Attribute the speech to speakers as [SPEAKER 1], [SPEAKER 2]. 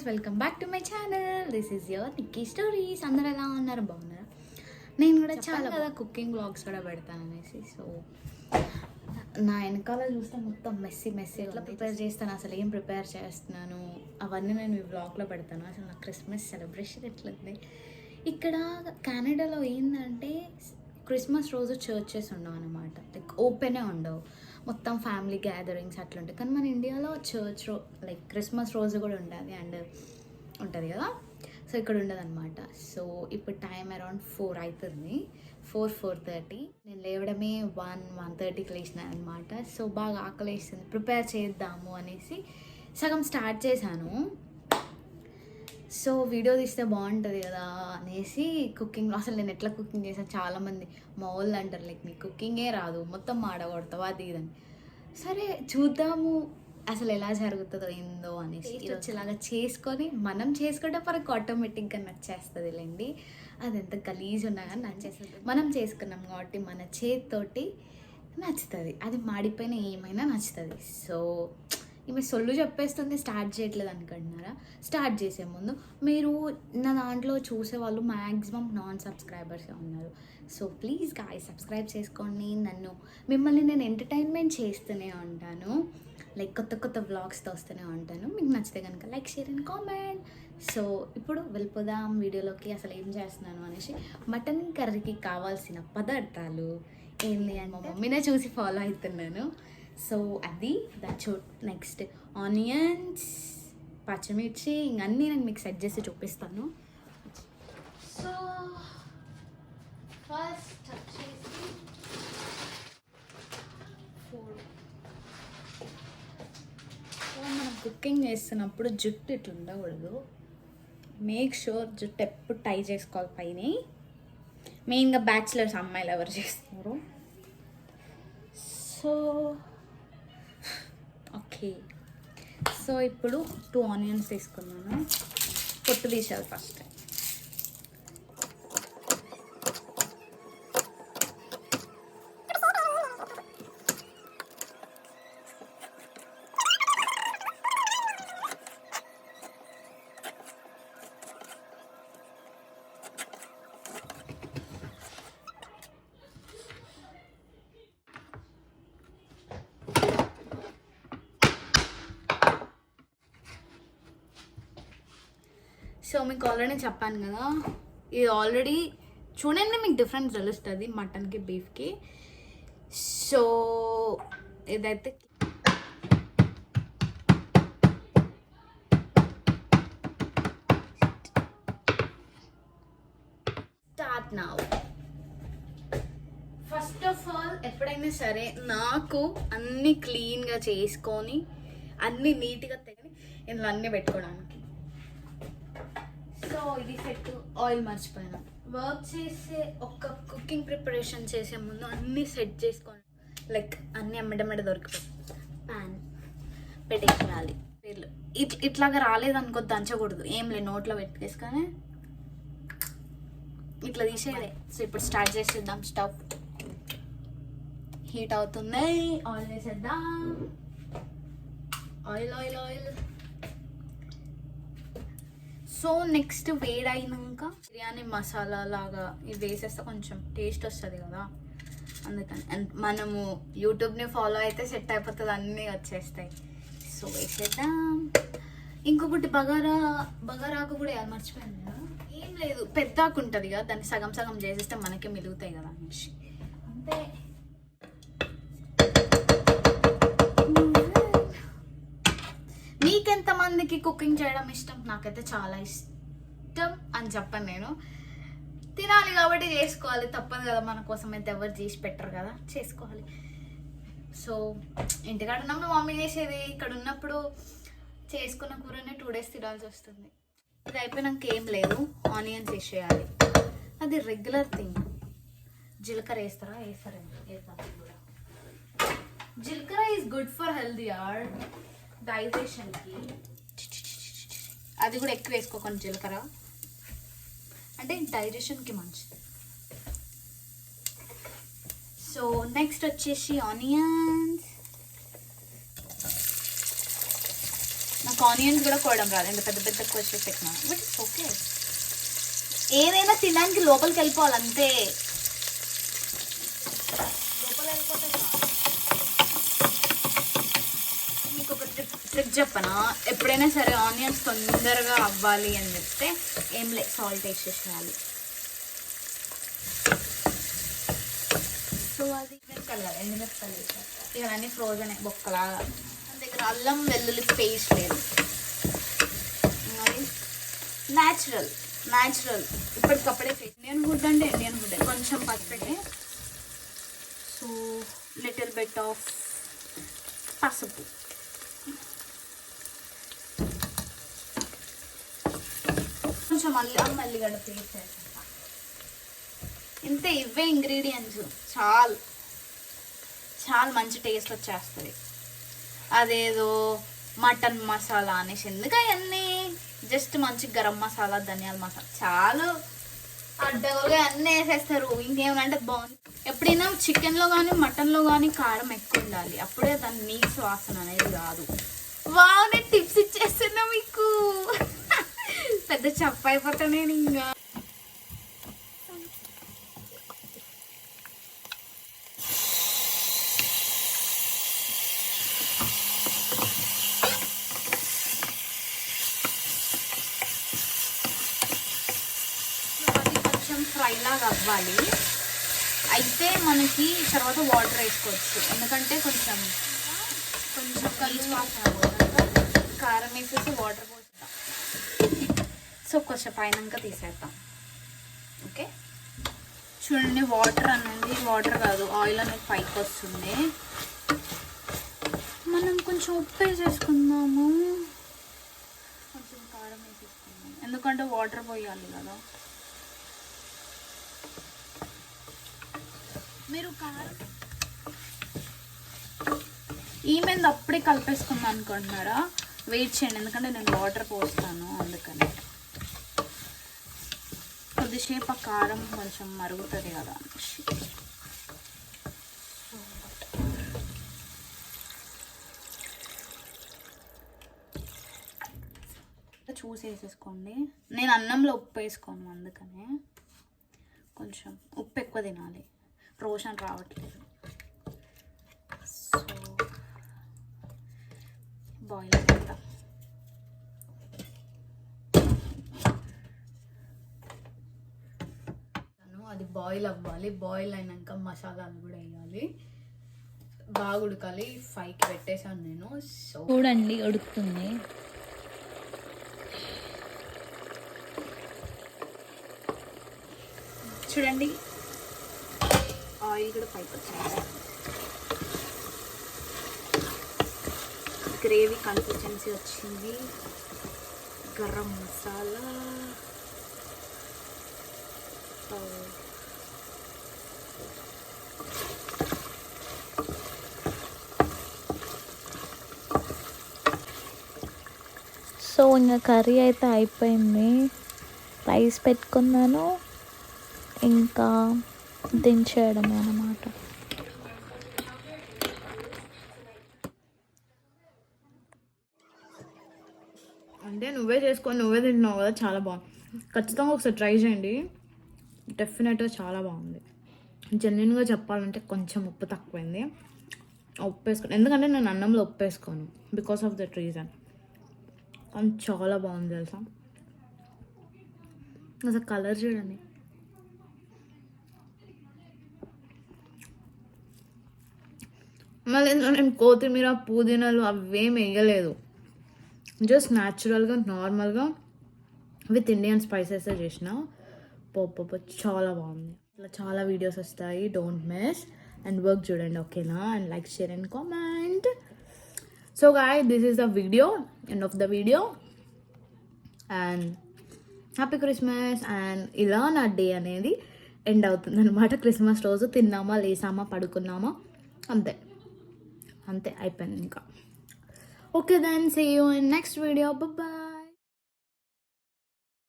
[SPEAKER 1] Welcome back to my channel. This is your Nikki stories. అందరూ ఎలా ఉన్నారు? బాగున్నారా? నేను కూడా చాలా కదా కుకింగ్ వ్లాగ్స్ కూడా పెడతాను అనేసి. సో నా వెనకాల చూస్తే మొత్తం మెస్సీ ఎట్లా ప్రిపేర్ చేస్తాను, అసలు ఏం ప్రిపేర్ చేస్తున్నాను అవన్నీ నేను ఈ వ్లాగ్లో పెడతాను. అసలు నా క్రిస్మస్ సెలబ్రేషన్ ఎట్లుంది. ఇక్కడ కెనడాలో ఏంటంటే క్రిస్మస్ రోజు చర్చెస్ ఉండవు అనమాట, లైక్ ఓపెనే ఉండవు, మొత్తం ఫ్యామిలీ గ్యాదరింగ్స్ అట్లుంటాయి. కానీ మన ఇండియాలో చర్చ్ లైక్ క్రిస్మస్ రోజు కూడా ఉంటుంది అండ్ ఉంటుంది కదా. సో ఇక్కడ ఉండదు అనమాట. సో ఇప్పుడు టైం అరౌండ్ 4 అవుతుంది, 4:30. నేను లేవడమే 1:30కి లేచినాను అనమాట. సో బాగా ఆకలేస్తుంది, ప్రిపేర్ చేద్దాము అనేసి సగం స్టార్ట్ చేశాను. సో వీడియో తీస్తే బాగుంటుంది కదా అనేసి కుకింగ్. అసలు నేను ఎట్లా కుకింగ్ చేశాను, చాలామంది మా వాళ్ళు అంటారు లైక్ నీకు కుకింగే రాదు, మొత్తం మాడగొడతావా అది ఇదని. సరే చూద్దాము అసలు ఎలా జరుగుతుందో ఏందో అనేసి వచ్చేలాగా చేసుకొని మనం చేసుకుంటే మనకు ఆటోమేటిక్గా నచ్చేస్తుంది లేండి. అది ఎంత గలీజ్ ఉన్నా కానీ నచ్చేస్తుంది. మనం చేసుకున్నాం కాబట్టి మన చేతితోటి నచ్చుతుంది, అది మాడిపోయిన ఏమైనా నచ్చుతుంది. సో ఈమె సొల్లు చెప్పేస్తుంది, స్టార్ట్ చేయట్లేదు అనుకుంటున్నారా? స్టార్ట్ చేసే ముందు మీరు నా దాంట్లో చూసే వాళ్ళు మ్యాక్సిమం నాన్ సబ్స్క్రైబర్సే ఉన్నారు. సో ప్లీజ్ గాయ్స్ సబ్స్క్రైబ్ చేసుకోండి. మిమ్మల్ని నేను ఎంటర్టైన్మెంట్ చేస్తూనే ఉంటాను, లైక్ కొత్త వ్లాగ్స్తో వస్తూనే ఉంటాను. మీకు నచ్చితే కనుక like, share and comment. So ఇప్పుడు వెళ్ళిపోదాం వీడియోలోకి. అసలు ఏం చేస్తున్నాను అనేసి. మటన్ కర్రీకి కావాల్సిన పదార్థాలు ఏంటి అని మా మమ్మీనే చూసి ఫాలో అవుతున్నాను. సో అది దాచు. నెక్స్ట్ ఆనియన్స్, పచ్చిమిర్చి, ఇంకన్నీ నేను మీకు సెట్ చేసి చూపిస్తాను. సో ఫస్ట్ వచ్చేసి మనం కుకింగ్ చేస్తున్నప్పుడు జుట్టు ఇట్లా ఉండకూడదు. మేక్ షూర్ జుట్టు ఎప్పుడు టై చేసుకోవాలి పైన. మెయిన్గా బ్యాచిలర్స్ అమ్మాయిలు ఎవరు చేస్తున్నారు. సో ఓకే, సో ఇప్పుడు 2 ఆనియన్స్ తీసుకున్నాను. పొట్టు తీసేది ఫస్ట్. సో మీకు ఆల్రెడీ చెప్పాను కదా, ఇది ఆల్రెడీ చూడండి మీకు డిఫరెన్స్ తెలుస్తుంది మటన్కి బీఫ్కి. సో ఇదైతే start now. First of all ఎప్పుడైనా సరే నాకు అన్నీ క్లీన్గా చేసుకొని అన్నీ నీట్గా తెగి ఇందులో అన్నీ పెట్టుకోవడానికి. సో ఇది సెట్. ఆయిల్ మర్చిపోయినా. వర్క్ చేసే ఒక కుకింగ్ ప్రిపరేషన్ చేసే ముందు అన్నీ సెట్ చేసుకోండి, లైక్ అన్నీ అమ్మడమ్మడ దొరికిపోయి ప్యాన్ పెట్టేసేయాలి. ఇట్లాగా రాలేదనుకో దంచకూడదు, ఏం లేదు, నోట్లో పెట్టేసుకొని ఇట్లా తీసేయాలి. సో ఇప్పుడు స్టార్ట్ చేసేద్దాం. స్టవ్ హీట్ అవుతుంది, ఆయిల్ వేసేద్దాం. ఆయిల్. సో నెక్స్ట్ వేడైనాక బిర్యానీ మసాలా లాగా ఇది వేసేస్తే కొంచెం టేస్ట్ వస్తుంది కదా, అందుకని. అండ్ మనము యూట్యూబ్ని ఫాలో అయితే సెట్ అయిపోతుంది, అన్నీ వచ్చేస్తాయి. సో వేసేద్దాం. ఇంకొకటి బగారాకు కూడా వేయాలి, మర్చిపోయింది కదా. ఏం లేదు, పెద్దాకు ఉంటుంది కదా, దాన్ని సగం చేసేస్తే మనకే మిలుగుతాయి కదా అనేసి అంతే. మీకెంతమందికి కుకింగ్ చేయడం ఇష్టం? నాకైతే చాలా ఇష్టం అని చెప్పను నేను. తినాలి కాబట్టి చేసుకోవాలి, తప్పదు కదా. మన కోసం అయితే ఎవరు చేసి పెట్టరు కదా, చేసుకోవాలి. సో ఇంటికాడ ఉన్నప్పుడు మమ్మీ చేసేది, ఇక్కడ ఉన్నప్పుడు చేసుకున్న కూరనే 2 days తినాల్సి వస్తుంది. ఇది అయిపోయినాక ఏం లేదు, ఆనియన్స్ వేసేయాలి, అది రెగ్యులర్ థింగ్. జీలకర్ర వేస్తారా? వేస్తాం కూడా. జీలకర్ర ఈజ్ గుడ్ ఫర్ హెల్తీ యార్, డైజెషన్కి. అది కూడా ఎక్కువ వేసుకోకండి జీలకర్ర, అంటే డైజెషన్కి మంచిది. సో నెక్స్ట్ వచ్చేసి ఆనియన్స్. నాకు ఆనియన్స్ కూడా కోయడం రాదు, ఎంత పెద్ద పెద్ద కోసి పెట్టినా. బట్ ఓకే, ఏదైనా తినడానికి లోపలికి వెళ్ళిపోవాలి అంతే. లోపల వెళ్ళిపోతే మీకు ఒక ట్రిక్ చెప్పనా, ఎప్పుడైనా సరే ఆనియన్స్ తొందరగా అవ్వాలి అని చెప్తే ఏం లేదు, సాల్ట్ వేసేసేయాలి. సో అది మిరపకాయలు, ఎండుమిరపకాయలు వేసాక ఇవన్నీ ఫ్రోజన్ బొక్కలాగా. మన దగ్గర అల్లం వెల్లుల్లి పేస్ట్ లేదు, అది న్యాచురల్ ఇప్పటికప్పుడే ఇండియన్ ఫుడ్ అంటే ఇండియన్ ఫుడ్. కొంచెం పసుపు, సో లిటిల్ బిట్ ఆఫ్ పసుపు, కొంచెం అల్లం మల్లిగడ్డ పేస్ట్ వేసాక ఇంతే. ఇవే ఇంగ్రీడియంట్స్ చాలా మంచి టేస్ట్ వచ్చేస్తుంది. అదేదో మటన్ మసాలా అనేసి ఎందుకు అవన్నీ, జస్ట్ మంచి గరం మసాలా, ధనియాల మసాలా చాలు, అడ్డగోలుగా అన్నీ వేసేస్తారు. ఇంకేమంటే బాగుంది. ఎప్పుడైనా చికెన్లో కానీ మటన్లో కానీ కారం ఎక్కువ ఉండాలి, అప్పుడే దాని నీసు వాసన అనేది రాదు. వావ్, నేను టిప్స్ ఇచ్చేస్తున్నా మీకు. పెద్ద చెప్ప అయిపోతా నేను ఇంకా. ఫ్రై లాగా అవ్వాలి, అయితే మనకి తర్వాత వాటర్ వేసుకోవచ్చు. ఎందుకంటే కొంచెం కలిసి వాసన కారం వేసేసి వాటర్ పోస్తాం. సో కొంచెం పైనంక తీసేద్దాం. ఓకే, చూడండి వాటర్ కాదు, ఆయిల్ అనేది పైకి వస్తుంది. మనం కొంచెం ఉప్పు వేసేసుకుందాము, కొంచెం కారం వేసేసుకుందాం, ఎందుకంటే వాటర్ పోయాలి కదా. మీరు కారం ఈమెంది అప్పుడే కలిపేసుకుందాం అనుకుంటున్నారా? వెయిట్ చేయండి, ఎందుకంటే నేను వాటర్ పోస్తాను, అందుకని కొద్దిసేపు ఆ కారం కొంచెం మరుగుతుంది కదా అనేసి. చూసి వేసేసుకోండి. నేను అన్నంలో ఉప్పు వేసుకోను, అందుకనే కొంచెం ఉప్పు ఎక్కువ తినాలి, రోషన్ రావట్లేదు. సో బాయిల్ చేద్దాం. అది బాయిల్ అవ్వాలి, బాయిల్ అయినాక మసాలాలు కూడా వేయాలి, బాగా ఉడకాలి. 5కి పెట్టేసాను నేను. సో
[SPEAKER 2] చూడండి ఉడుకుతుంది.
[SPEAKER 1] చూడండి ఆయిల్ కూడా పైకి వచ్చింది. గ్రేవీ కన్సిస్టెన్సీ వచ్చింది. గరం మసాలా,
[SPEAKER 2] సో ఇంకా కర్రీ అయితే అయిపోయింది. రైస్ పెట్టుకున్నాను, ఇంకా దించేయడమే అన్నమాట.
[SPEAKER 1] అంటే నువ్వే చేసుకొని నువ్వే తింటున్నావు కదా, చాలా బాగుంది. ఖచ్చితంగా ఒకసారి ట్రై చేయండి, డెఫినెట్గా చాలా బాగుంది. జెన్యున్గా చెప్పాలంటే కొంచెం ఉప్పు తక్కువైంది, ఉప్పు వేసుకోను ఎందుకంటే నేను అన్నంలో ఉప్పు వేసుకోను, బికాస్ ఆఫ్ దట్ రీజన్. కానీ చాలా బాగుంది తెలుసా, అసలు కలర్ చూడండి. మళ్ళీ నేను కొత్తిమీర పుదీనాలు అవేం వేయలేదు, జస్ట్ న్యాచురల్గా నార్మల్గా విత్ ఇండియన్ స్పైసెస్ చేసిన. పప్పు చాలా బాగుంది. ఇట్లా చాలా వీడియోస్ వస్తాయి, డోంట్ మిస్ అండ్ వర్క్ చూడండి, ఓకేనా? And like, share and comment. So guy, this is the video, end of the video, and happy Christmas. And ఇలా నా డే అనేది ఎండ్ అవుతుంది అనమాట. క్రిస్మస్ రోజు తిన్నామా, లేసామా, పడుకున్నామా, అంతే అయిపోయింది ఇంకా. Okay then, see you in next video, bye.